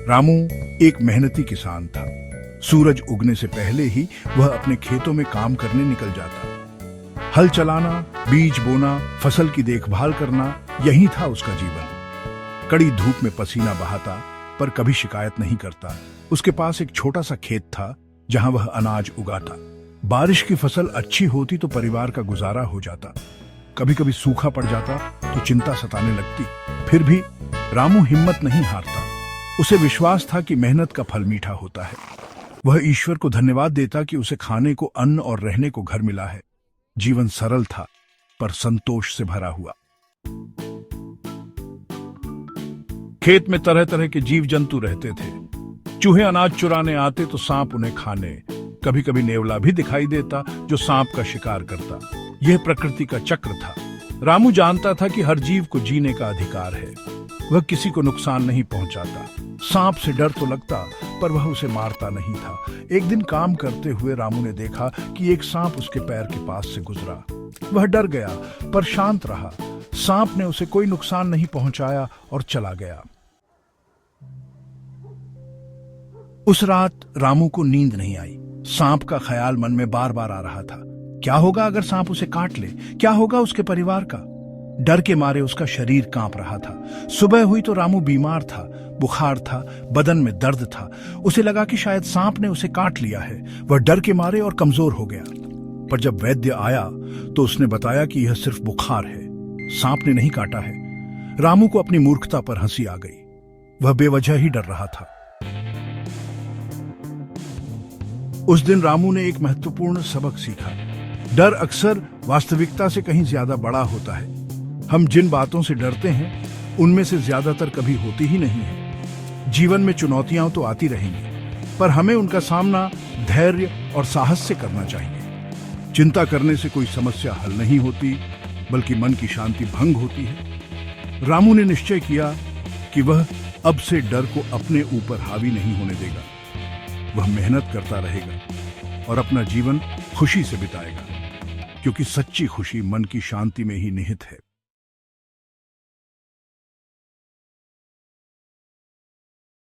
रामू एक मेहनती किसान था। सूरज उगने से पहले ही वह अपने खेतों में काम करने निकल जाता। हल चलाना, बीज बोना, फसल की देखभाल करना, यही था उसका जीवन। कड़ी धूप में पसीना बहाता, पर कभी शिकायत नहीं करता। उसके पास एक छोटा सा खेत था जहां वह अनाज उगाता। बारिश की फसल अच्छी होती तो परिवार का गुजारा हो जाता। कभी कभी सूखा पड़ जाता तो चिंता सताने लगती। फिर भी रामू हिम्मत नहीं हारता। उसे विश्वास था कि मेहनत का फल मीठा होता है। वह ईश्वर को धन्यवाद देता कि उसे खाने को अन्न और रहने को घर मिला है। जीवन सरल था पर संतोष से भरा हुआ। खेत में तरह तरह के जीव जंतु रहते थे। चूहे अनाज चुराने आते तो सांप उन्हें खाने। कभी कभी नेवला भी दिखाई देता जो सांप का शिकार करता। यह प्रकृति का चक्र था। रामू जानता था कि हर जीव को जीने का अधिकार है। वह किसी को नुकसान नहीं पहुंचाता। सांप से डर तो लगता पर वह उसे मारता नहीं था। एक दिन काम करते हुए रामू ने देखा कि एक सांप उसके पैर के पास से गुजरा। वह डर गया पर शांत रहा। सांप ने उसे कोई नुकसान नहीं पहुंचाया और चला गया। उस रात रामू को नींद नहीं आई। सांप का ख्याल मन में बार बार आ रहा था। क्या होगा अगर सांप उसे काट ले? क्या होगा उसके परिवार का? डर के मारे उसका शरीर कांप रहा था। सुबह हुई तो रामू बीमार था। बुखार था, बदन में दर्द था। उसे लगा कि शायद सांप ने उसे काट लिया है। वह डर के मारे और कमजोर हो गया। पर जब वैद्य आया तो उसने बताया कि यह सिर्फ बुखार है, सांप ने नहीं काटा है। रामू को अपनी मूर्खता पर हंसी आ गई। वह बेवजह ही डर रहा था। उस दिन रामू ने एक महत्वपूर्ण सबक सीखा। डर अक्सर वास्तविकता से कहीं ज्यादा बड़ा होता है। हम जिन बातों से डरते हैं उनमें से ज्यादातर कभी होती ही नहीं है। जीवन में चुनौतियां तो आती रहेंगी पर हमें उनका सामना धैर्य और साहस से करना चाहिए। चिंता करने से कोई समस्या हल नहीं होती बल्कि मन की शांति भंग होती है। रामू ने निश्चय किया कि वह अब से डर को अपने ऊपर हावी नहीं होने देगा। वह मेहनत करता रहेगा और अपना जीवन खुशी से बिताएगा, क्योंकि सच्ची खुशी मन की शांति में ही निहित है।